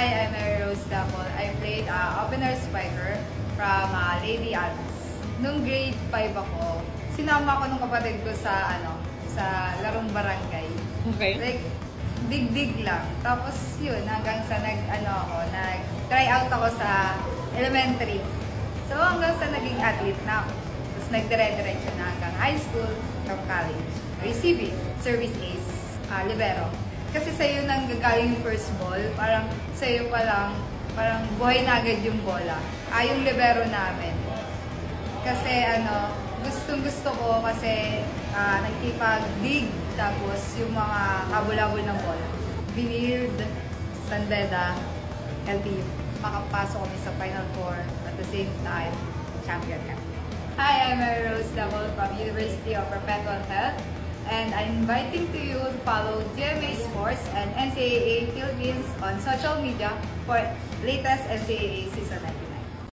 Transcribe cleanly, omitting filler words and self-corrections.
Hi, I'm Mary Rose Dapol. I played opener spiker from Lady Alice. Nung grade 5 ako, sinama ko nung kapatid ko sa sa larong barangay. Okay. Like, dig-dig lang. Tapos yun, hanggang sa nag-try out ako sa elementary. So hanggang sa naging athlete na ako. Tapos nagdire-diretso na hanggang high school, hanggang college. Receiving, service ace, libero. Kasi sa'yo nang gagaling yung first ball, parang sa'yo pa lang, parang buhay na agad yung bola. Yung libero namin. Kasi gustong-gusto ko kasi nagkipag-dig, tapos yung mga kabulabol ng bola. Binild, Sandeda, LTU. Makapasok kami sa Final Four at the same time, champion kami. Hi, I'm Mary Rose Dapol from University of Perpetual Health. And I'm inviting to you to follow GMA Sports and NCAA Philippines on social media for latest NCAA season 19.